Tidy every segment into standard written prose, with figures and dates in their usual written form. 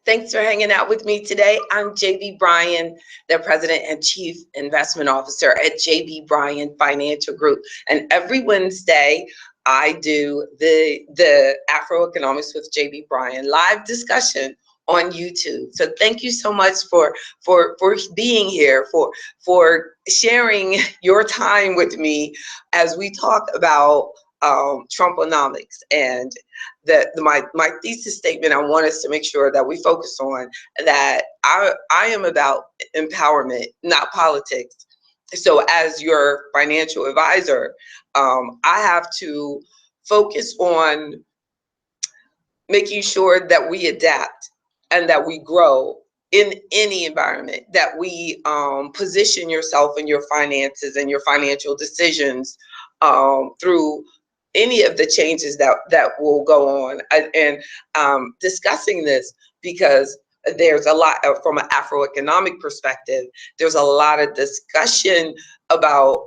Thanks for hanging out with me today. I'm JB Bryan, the President and Chief Investment Officer at JB Bryan Financial Group. And every Wednesday, I do the Afro Economics with JB Bryan live discussion on YouTube. So thank you so much for being here, for sharing your time with me as we talk about Trumponomics. And my thesis statement, I want us to make sure that we focus on that I am about empowerment, not politics. So as your financial advisor, I have to focus on making sure that we adapt and that we grow in any environment, that we position yourself and your finances and your financial decisions through any of the changes that will go on. And discussing this because there's a lot from an Afro-economic perspective, there's a lot of discussion about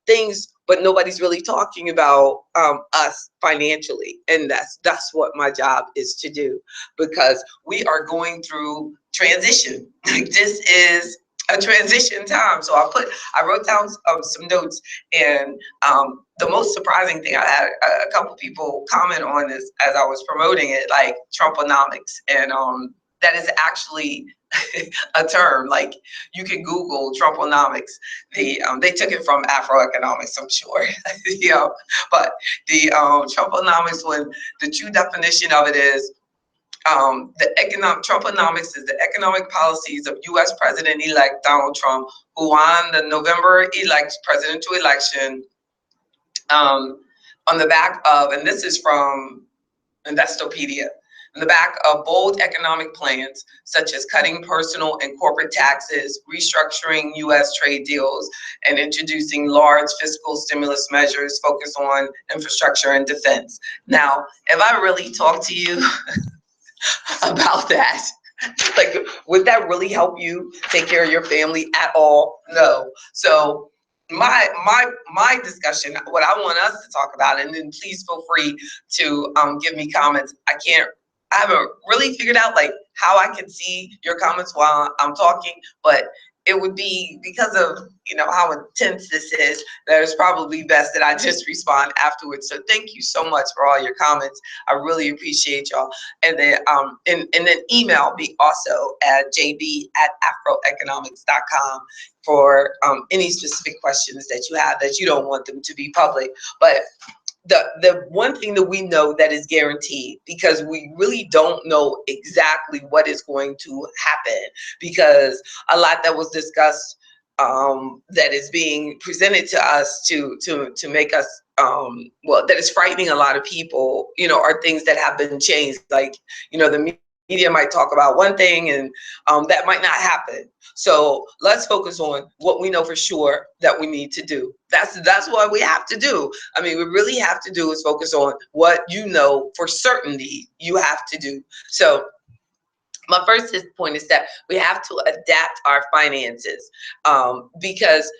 things, but nobody's really talking about us financially. And that's what my job is to do, because we are going through transition. Like, this is a transition time. So I wrote down some notes, and the most surprising thing, I had a couple people comment on this as I was promoting it, like Trumponomics, and that is actually a term. Like, you can Google Trumponomics. They took it from AfroEconomics, I'm sure. But the Trumponomics, when the true definition of it is Trumponomics is the economic policies of U.S. President-elect Donald Trump, who won the November presidential election on the back of, and this is from Investopedia, on the back of bold economic plans such as cutting personal and corporate taxes, restructuring U.S. trade deals, and introducing large fiscal stimulus measures focused on infrastructure and defense. Now, if I really talk to you about that, like, would that really help you take care of your family at all? No. So my discussion, what I want us to talk about, and then please feel free to give me comments. I haven't really figured out like how I can see your comments while I'm talking, but it would be because of how intense this is, that it's probably best that I just respond afterwards. So thank you so much for all your comments. I really appreciate y'all. And then and then email me also at jb@afroeconomics.com for any specific questions that you have that you don't want them to be public. But the one thing that we know that is guaranteed, because we really don't know exactly what is going to happen, because a lot that was discussed that is being presented to us to make us that is frightening a lot of people, are things that have been changed. Like, the media might talk about one thing, and that might not happen. So let's focus on what we know for sure that we need to do. That's what we have to do. I mean, we really have to do is focus on what for certainty you have to do. So my first point is that we have to adapt our finances because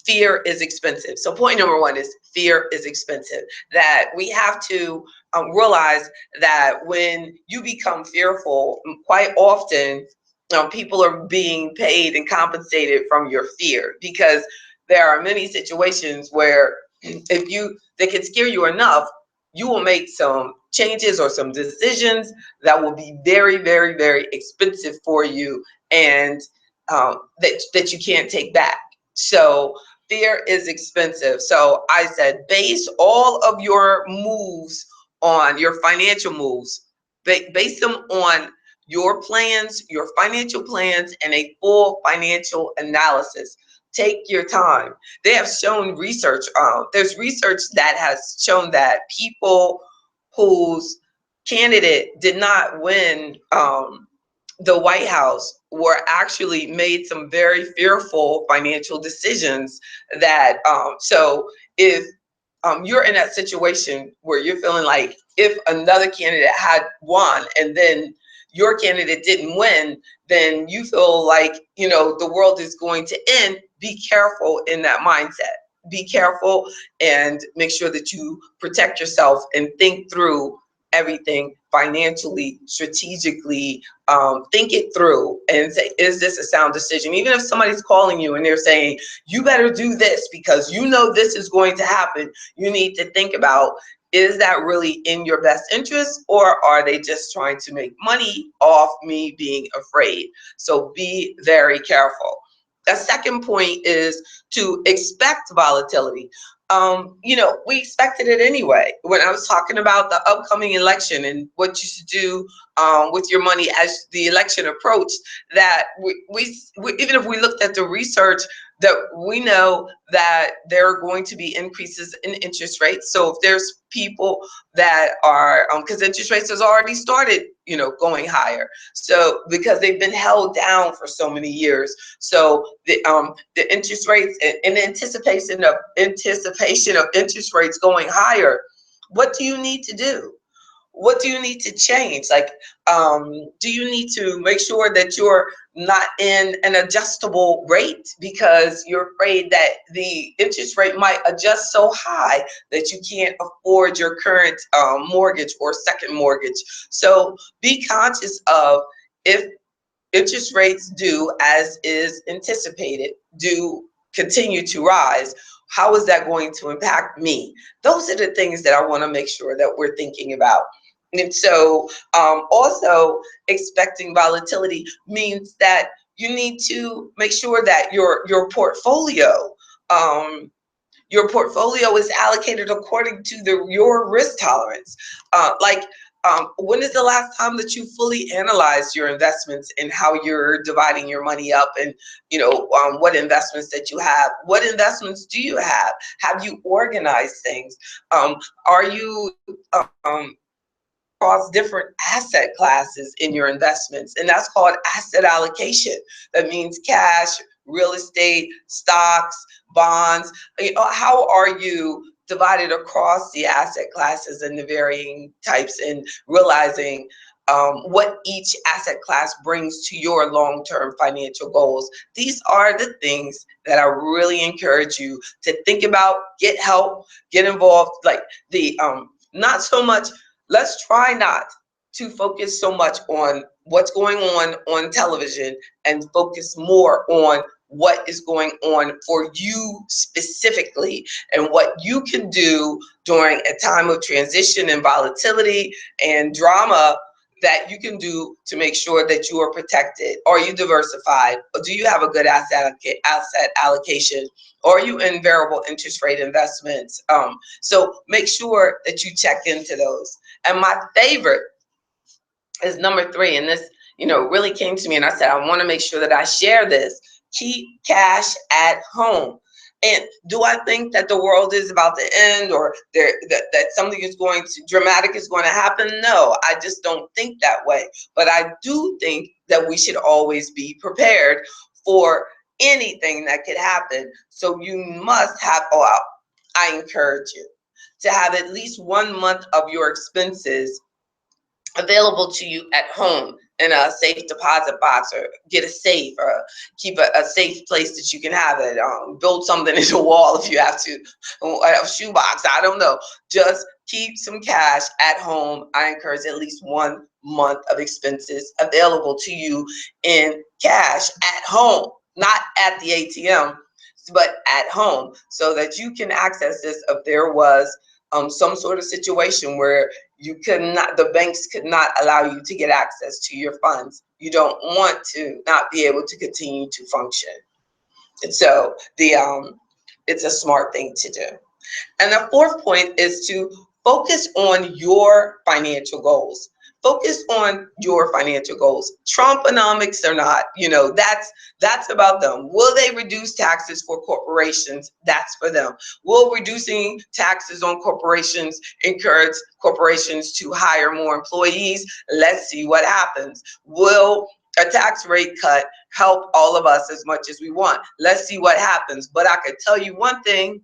fear is expensive. So point number one is fear is expensive. That we have to realize that when you become fearful, quite often people are being paid and compensated from your fear, because there are many situations where they can scare you enough, you will make some changes or some decisions that will be very, very, very expensive for you, and that you can't take back. So fear is expensive. So I said, base all of your moves on your financial moves, base them on your plans, your financial plans, and a full financial analysis. Take your time. They have shown research. There's research that has shown that people whose candidate did not win the White House were actually made some very fearful financial decisions. That so if you're in that situation where you're feeling like if another candidate had won and then your candidate didn't win, then you feel like the world is going to end. Be careful in that mindset. Be careful and make sure that you protect yourself and think through everything financially, strategically, think it through and say, is this a sound decision? Even if somebody's calling you and they're saying, you better do this because you know this is going to happen, you need to think about, is that really in your best interest, or are they just trying to make money off me being afraid? So be very careful. The second point is to expect volatility. We expected it anyway. When I was talking about the upcoming election and what you should do with your money as the election approached, that we even if we looked at the research, that we know that there are going to be increases in interest rates. So if there's people that are, because interest rates has already started, going higher. So because they've been held down for so many years. So the interest rates, in anticipation of interest rates going higher, what do you need to do? What do you need to change? Like, do you need to make sure that you're not in an adjustable rate because you're afraid that the interest rate might adjust so high that you can't afford your current mortgage or second mortgage? So be conscious of, if interest rates do, as is anticipated, do continue to rise, how is that going to impact me? Those are the things that I want to make sure that we're thinking about. And so also expecting volatility means that you need to make sure that your portfolio is allocated according to your risk tolerance. When is the last time that you fully analyzed your investments and how you're dividing your money up, and what investments that you have? What investments do you have? Have you organized things? Are you across different asset classes in your investments? And that's called asset allocation. That means cash, real estate, stocks, bonds. How are you divided across the asset classes and the varying types, and realizing what each asset class brings to your long-term financial goals? These are the things that I really encourage you to think about, get help, get involved. Like not so much, let's try not to focus so much on what's going on television, and focus more on what is going on for you specifically, and what you can do during a time of transition and volatility and drama, that you can do to make sure that you are protected. Are you diversified? Or do you have a good asset allocation? Or are you in variable interest rate investments? So make sure that you check into those. And my favorite is number 3, and this really came to me, and I said, I want to make sure that I share this. Keep cash at home. And do I think that the world is about to end, or that something dramatic is going to happen? No, I just don't think that way. But I do think that we should always be prepared for anything that could happen. So you must have, I encourage you to have at least 1 month of your expenses available to you at home in a safe deposit box, or get a safe, or keep a safe place that you can have it. Build something in the wall if you have to, a shoebox, I don't know. Just keep some cash at home. I encourage at least 1 month of expenses available to you in cash at home, not at the ATM, but at home, so that you can access this if there was some sort of situation where the banks could not allow you to get access to your funds. You don't want to not be able to continue to function. And so it's a smart thing to do. And the 4th point is to focus on your financial goals. Focus on your financial goals. Trumponomics or not, that's about them. Will they reduce taxes for corporations? That's for them. Will reducing taxes on corporations encourage corporations to hire more employees? Let's see what happens. Will a tax rate cut help all of us as much as we want? Let's see what happens. But I could tell you one thing.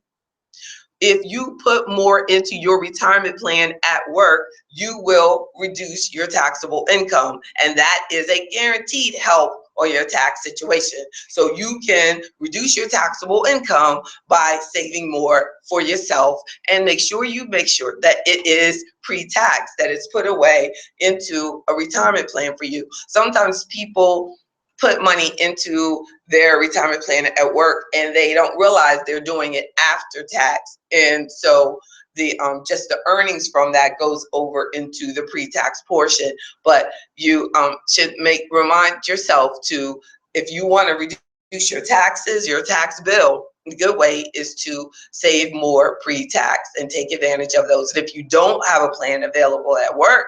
If you put more into your retirement plan at work, you will reduce your taxable income. And that is a guaranteed help on your tax situation. So you can reduce your taxable income by saving more for yourself, and make sure that it is pre-tax, that it's put away into a retirement plan for you. Sometimes people put money into their retirement plan at work and they don't realize they're doing it after tax, and so the just the earnings from that goes over into the pre-tax portion. But you should remind yourself to, if you want to reduce your taxes, your tax bill, the good way is to save more pre-tax and take advantage of those. And if you don't have a plan available at work,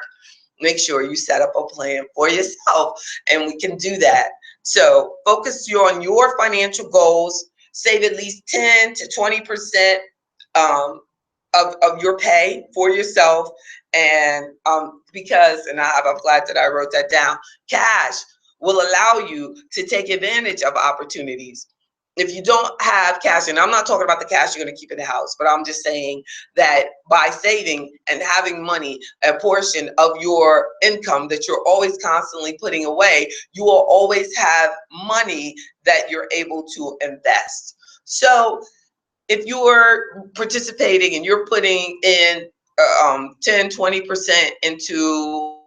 make sure you set up a plan for yourself, and we can do that. So focus on your financial goals. Save at least 10 to 20% of your pay for yourself. And because, and I'm glad that I wrote that down, cash will allow you to take advantage of opportunities. If you don't have cash, and I'm not talking about the cash you're going to keep in the house, but I'm just saying that by saving and having money, a portion of your income that you're always constantly putting away, you will always have money that you're able to invest. So if you're participating and you're putting in 10, 20% into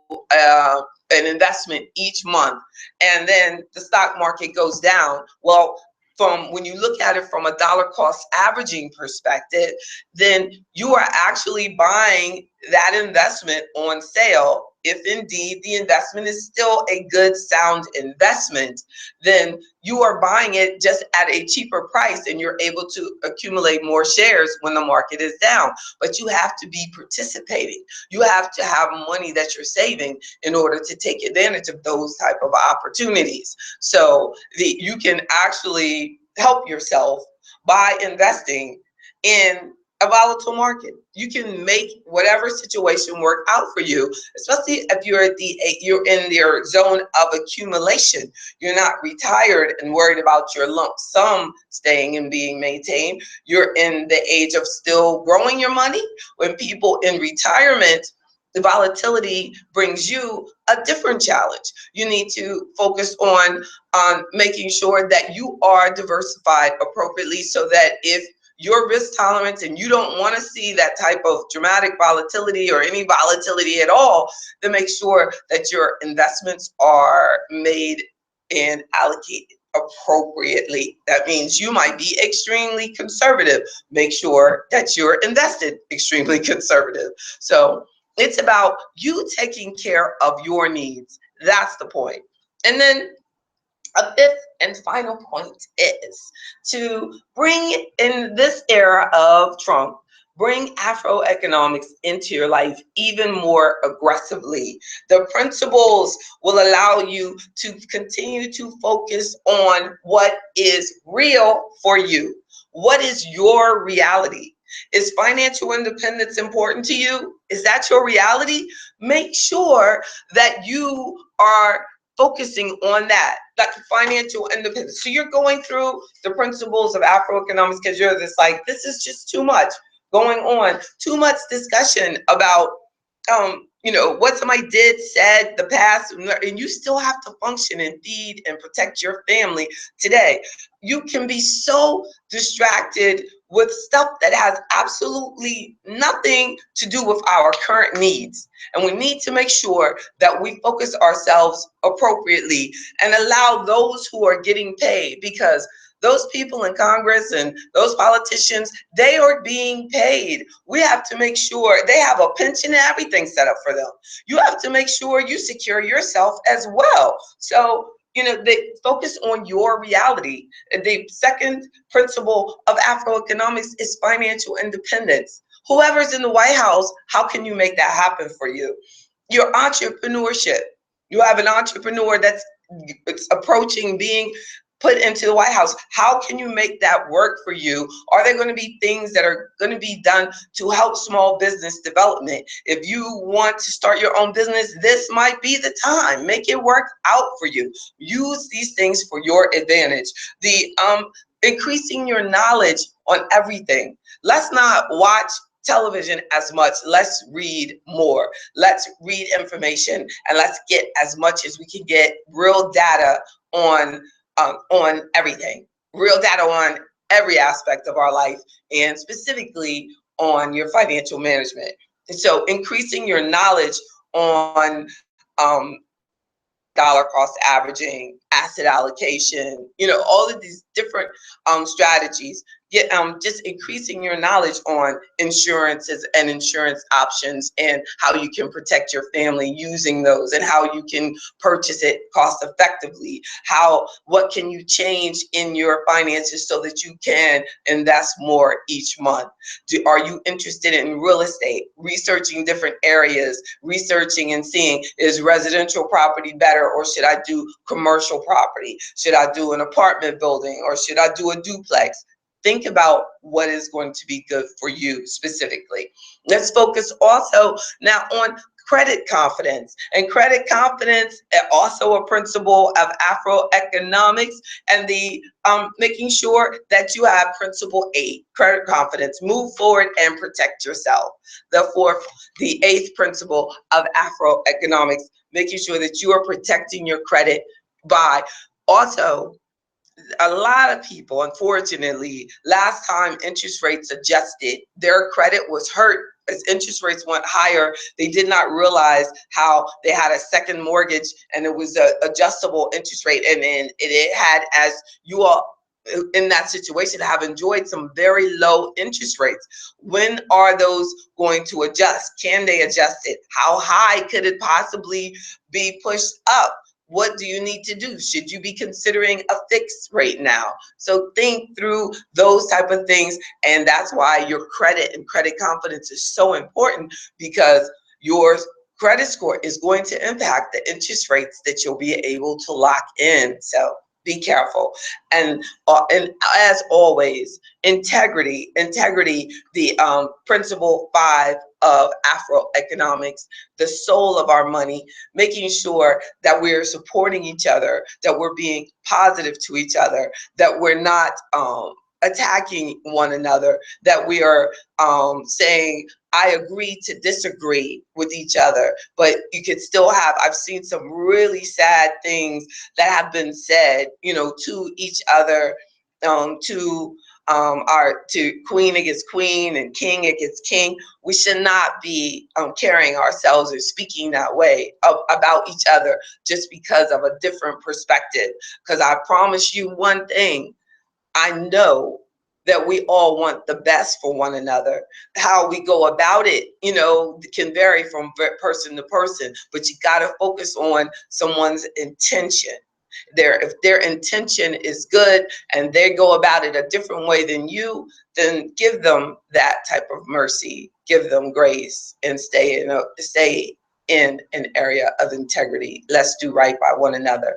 an investment each month, and then the stock market goes down, well, from when you look at it from a dollar cost averaging perspective, then you are actually buying that investment on sale. If indeed the investment is still a good, sound investment, then you are buying it just at a cheaper price, and you're able to accumulate more shares when the market is down. But you have to be participating. You have to have money that you're saving in order to take advantage of those type of opportunities. So you can actually help yourself by investing in a volatile market. You can make whatever situation work out for you, especially if you're in your zone of accumulation. You're not retired and worried about your lump sum staying and being maintained. You're in the age of still growing your money. When people in retirement, the volatility brings you a different challenge. You need to focus on making sure that you are diversified appropriately, so that if your risk tolerance and you don't want to see that type of dramatic volatility or any volatility at all, then make sure that your investments are made and allocated appropriately. That means you might be extremely conservative. Make sure that you're invested extremely conservative. So it's about you taking care of your needs. That's the point. And then a fifth and final point is to bring, in this era of Trump, bring Afro economics into your life even more aggressively. The principles will allow you to continue to focus on what is real for you. What is your reality? Is financial independence important to you? Is that your reality? Make sure that you are focusing on that, like financial independence. So you're going through the principles of Afro economics because you're just like, this is just too much going on, too much discussion about what somebody did, said, the past, and you still have to function and feed and protect your family today. You can be so distracted with stuff that has absolutely nothing to do with our current needs. And we need to make sure that we focus ourselves appropriately and allow those who are getting paid, because those people in Congress and those politicians, they are being paid. We have to make sure they have a pension and everything set up for them. You have to make sure you secure yourself as well. So, they focus on your reality. The second principle of Afro economics is financial independence. Whoever's in the White House, how can you make that happen for you? Your entrepreneurship. You have an entrepreneur that's approaching being put into the White House. How can you make that work for you? Are there going to be things that are going to be done to help small business development? If you want to start your own business, this might be the time. Make it work out for you. Use these things for your advantage. The increasing your knowledge on everything. Let's not watch television as much. Let's read more. Let's read information, and let's get as much as we can get real data on everything. Real data on every aspect of our life, and specifically on your financial management. And so increasing your knowledge on dollar cost averaging, asset allocation, all of these different strategies. Get just increasing your knowledge on insurances and insurance options, and how you can protect your family using those, and how you can purchase it cost effectively. What can you change in your finances so that you can invest more each month? Are you interested in real estate? Researching different areas, researching and seeing, is residential property better, or should I do commercial property? Should I do an apartment building, or should I do a duplex? Think about what is going to be good for you specifically. Let's focus also now on credit confidence. And credit confidence, also a principle of Afro Economics, and the making sure that you have principle 8, credit confidence. Move forward and protect yourself. The 8th principle of Afro Economics, making sure that you are protecting your credit by also, a lot of people, unfortunately, last time interest rates adjusted, their credit was hurt. As interest rates went higher, they did not realize how they had a second mortgage, and it was an adjustable interest rate, and it had, as you all in that situation, have enjoyed some very low interest rates. When are those going to adjust? Can they adjust it? How high could it possibly be pushed up? What do you need to do? Should you be considering a fixed rate now? So think through those type of things, and that's why your credit and credit confidence is so important, because your credit score is going to impact the interest rates that you'll be able to lock in. So be careful. And as always, integrity, the principle 5 of Afro Economics, the soul of our money, making sure that we're supporting each other, that we're being positive to each other, that we're not attacking one another, that we are saying, I agree to disagree with each other. But you could still have, I've seen some really sad things that have been said, to each other, to queen against queen and king against king. We should not be carrying ourselves or speaking that way about each other just because of a different perspective. Because I promise you one thing, I know that we all want the best for one another. How we go about it, can vary from person to person, but you got to focus on someone's intention. If their intention is good and they go about it a different way than you, then give them that type of mercy, give them grace, and stay in an area of integrity. Let's do right by one another,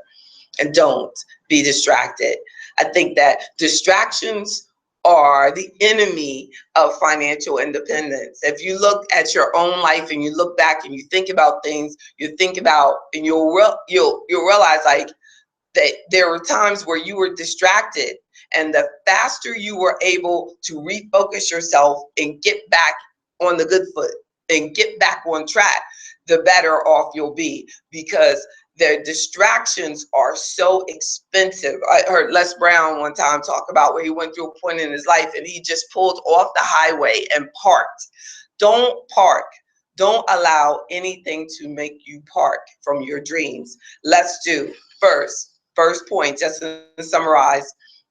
and don't be distracted. I think that distractions are the enemy of financial independence. If you look at your own life and you look back and you think about things, and you'll realize, like, that there were times where you were distracted, and the faster you were able to refocus yourself and get back on the good foot and get back on track, the better off you'll be, because the distractions are so expensive. I heard Les Brown one time talk about where he went through a point in his life and he just pulled off the highway and parked. Don't park. Don't allow anything to make you park from your dreams. Let's do first point, just to summarize.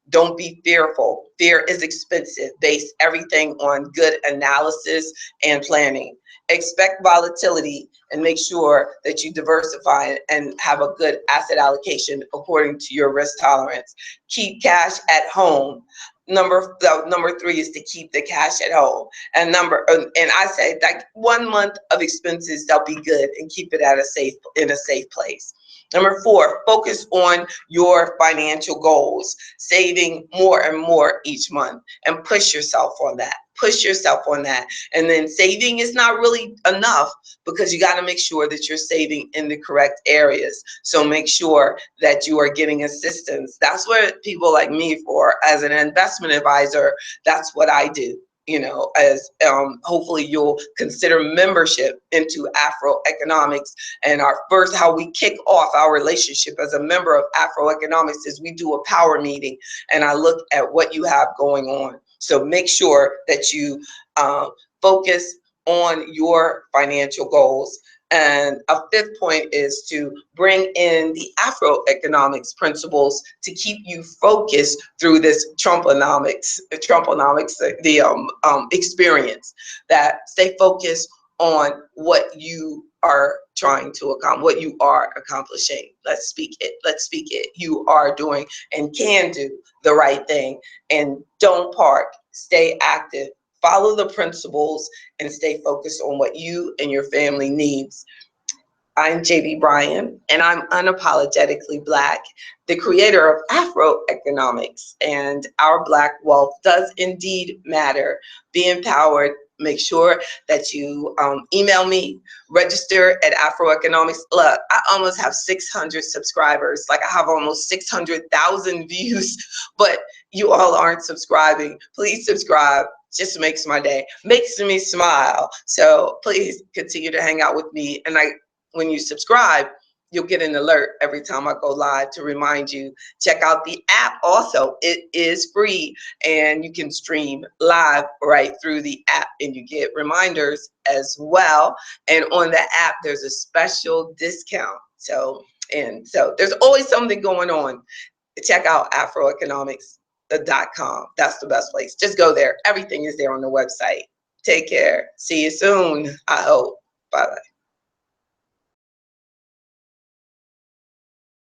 Don't be fearful. Fear is expensive. Base everything on good analysis and planning. Expect volatility and make sure that you diversify and have a good asset allocation according to your risk tolerance. Keep cash at home. Number 3 is to keep the cash at home. And I say, like, 1 month of expenses, they'll be good, and keep it in a safe place. Number 4, focus on your financial goals, saving more and more each month, and push yourself on that. And then saving is not really enough, because you got to make sure that you're saving in the correct areas. So make sure that you are getting assistance. That's what people like me, for as an investment advisor, that's what I do. you know, as hopefully you'll consider membership into Afro Economics. And our first, how we kick off our relationship as a member of Afro Economics is we do a power meeting, and I look at what you have going on. So make sure that you focus on your financial goals. And a fifth point is to bring in the Afro Economics principles to keep you focused through this Trumponomics, the experience. That stay focused on what you are trying to accomplish, what you are accomplishing. Let's speak it. Let's speak it. You are doing and can do the right thing, and don't park. Stay active. Follow the principles and stay focused on what you and your family needs. I'm JB Bryan, and I'm unapologetically Black, the creator of Afro Economics, and our Black wealth does indeed matter. Be empowered. Make sure that you email me, register at Afro Economics. Look, I almost have 600 subscribers. Like, I have almost 600,000 views, but you all aren't subscribing. Please subscribe. Just makes my day, makes me smile. So please continue to hang out with me. And when you subscribe, you'll get an alert every time I go live to remind you. Check out the app also. It is free, and you can stream live right through the app, and you get reminders as well. And on the app, there's a special discount. So there's always something going on. Check out AfroEconomics.com. That's the best place. Just go there. Everything is there on the website. Take care. See you soon, I hope. Bye-bye.